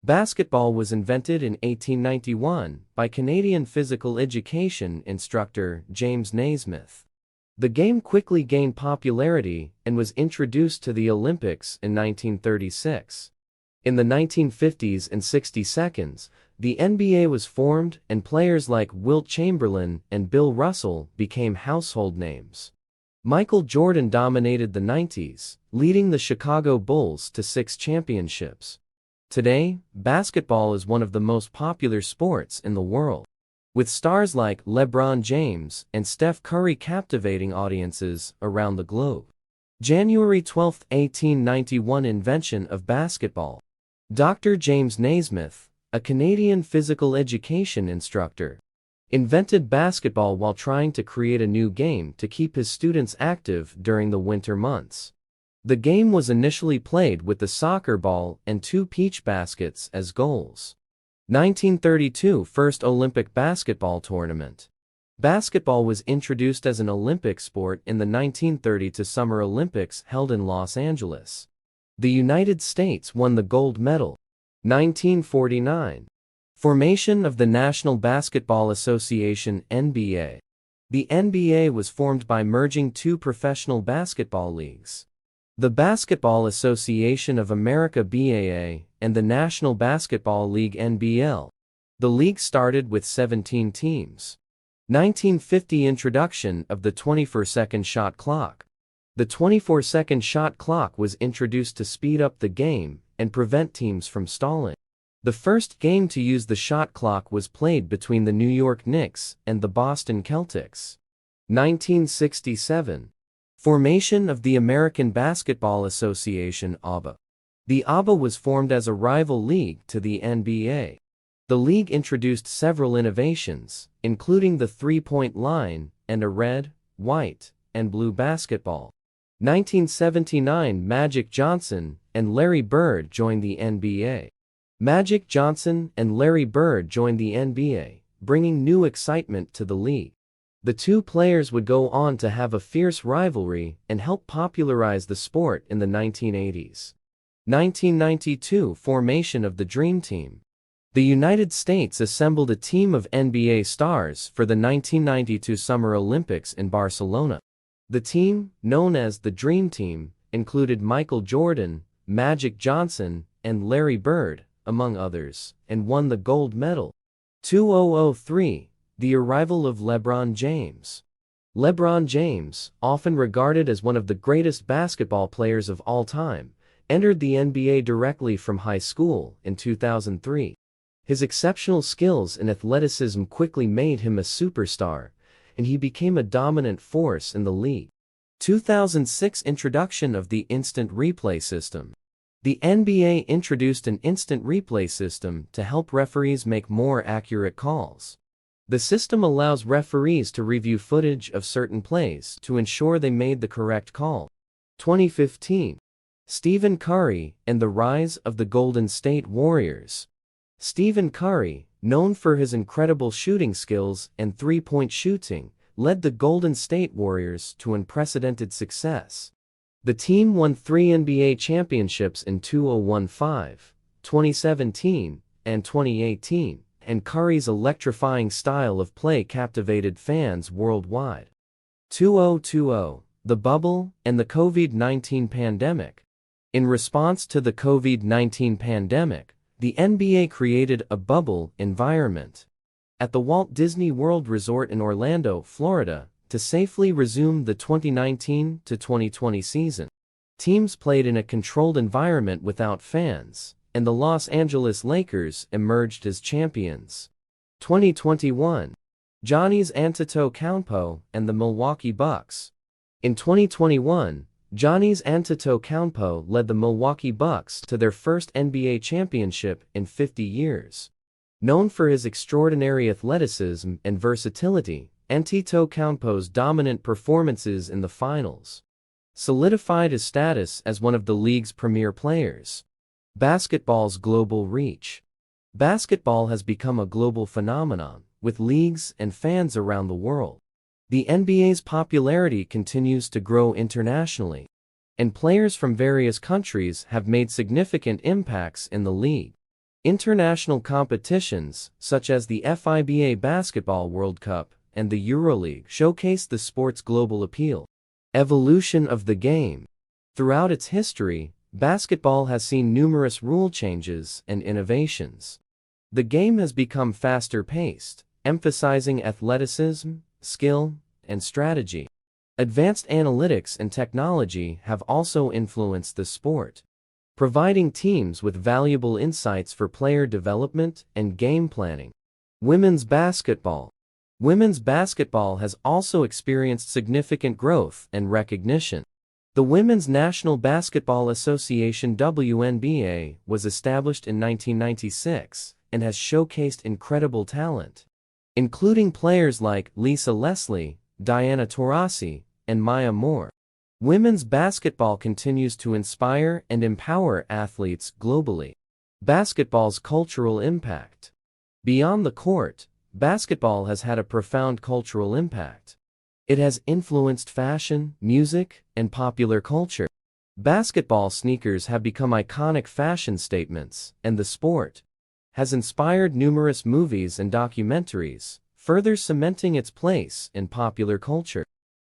Basketball was invented in 1891 by Canadian physical education instructor James Naismith. The game quickly gained popularity and was introduced to the Olympics in 1936. In the 1950s and 60s, the NBA was formed and players like Wilt Chamberlain and Bill Russell became household names. Michael Jordan dominated the 90s, leading the Chicago Bulls to 6 championships. Today, basketball is one of the most popular sports in the world, with stars like LeBron James and Steph Curry captivating audiences around the globe. January 12, 1891 Invention of basketball. Dr. James Naismith, a Canadian physical education instructor, invented basketball while trying to create a new game to keep his students active during the winter months. The game was initially played with the soccer ball and 2 peach baskets as goals. 1932 First Olympic basketball tournament. Basketball was introduced as an Olympic sport in the 1932 Summer Olympics held in Los Angeles. The United States won the gold medal. 1949. Formation of the National Basketball Association (NBA). The NBA was formed by merging 2 professional basketball leagues, the Basketball Association of America (BAA) and the National Basketball League (NBL). The league started with 17 teams. 1950 Introduction of the 24-second shot clock. The 24-second shot clock was introduced to speed up the game and prevent teams from stalling. The first game to use the shot clock was played between the New York Knicks and the Boston Celtics. 1967. Formation of the American Basketball Association (ABA). The ABA was formed as a rival league to the NBA. The league introduced several innovations, including the three-point line and a red, white, and blue basketball. 1979 Magic Johnson and Larry Bird joined the NBA. Magic Johnson and Larry Bird joined the NBA, bringing new excitement to the league. The 2 players would go on to have a fierce rivalry and help popularize the sport in the 1980s. 1992 Formation of the Dream Team. The United States assembled a team of NBA stars for the 1992 Summer Olympics in Barcelona. The team, known as the Dream Team, included Michael Jordan, Magic Johnson, and Larry Bird, among others, and won the gold medal. 2003. The arrival of LeBron James. LeBron James, often regarded as one of the greatest basketball players of all time, entered the NBA directly from high school in 2003. His exceptional skills and athleticism quickly made him a superstar, and he became a dominant force in the league. 2006 Introduction of the Instant Replay System. The NBA introduced an instant replay system to help referees make more accurate calls. The system allows referees to review footage of certain plays to ensure they made the correct call. 2015. Stephen Curry and the Rise of the Golden State Warriors. Stephen Curry, known for his incredible shooting skills and three-point shooting, led the Golden State Warriors to unprecedented success. The team won 3 NBA championships in 2015, 2017, and 2018, and Curry's electrifying style of play captivated fans worldwide. 2020. The Bubble and the COVID-19 Pandemic. In response to the COVID-19 pandemic, the NBA created a bubble environment at the Walt Disney World Resort in Orlando, Florida, to safely resume the 2019 to 2020 season. Teams played in a controlled environment without fans, and the Los Angeles Lakers emerged as champions. 2021. Giannis Antetokounmpo and the Milwaukee Bucks. In 2021, Giannis Antetokounmpo led the Milwaukee Bucks to their first NBA championship in 50 years. Known for his extraordinary athleticism and versatility, Antetokounmpo's dominant performances in the finals solidified his status as one of the league's premier players. Basketball's global reach. Basketball has become a global phenomenon, with leagues and fans around the world. The NBA's popularity continues to grow internationally, and players from various countries have made significant impacts in the league. International competitions, such as the FIBA Basketball World Cup and the EuroLeague, showcase the sport's global appeal. Evolution of the game. Throughout its history, basketball has seen numerous rule changes and innovations. The game has become faster-paced, emphasizing athleticism, skill, and strategy. Advanced analytics and technology have also influenced the sport, providing teams with valuable insights for player development and game planning. Women's basketball. Women's basketball has also experienced significant growth and recognition. The Women's National Basketball Association (WNBA) was established in 1996 and has showcased incredible talent, including players like Lisa Leslie, Diana Taurasi, and Maya Moore. Women's basketball continues to inspire and empower athletes globally. Basketball's cultural impact. Beyond the court, basketball has had a profound cultural impact. It has influenced fashion, music, and popular culture. Basketball sneakers have become iconic fashion statements, and the sport has inspired numerous movies and documentaries, further cementing its place in popular culture.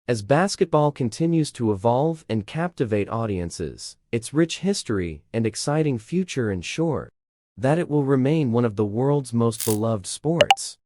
As basketball continues to evolve and captivate audiences, its rich history and exciting future ensure that it will remain one of the world's most beloved sports.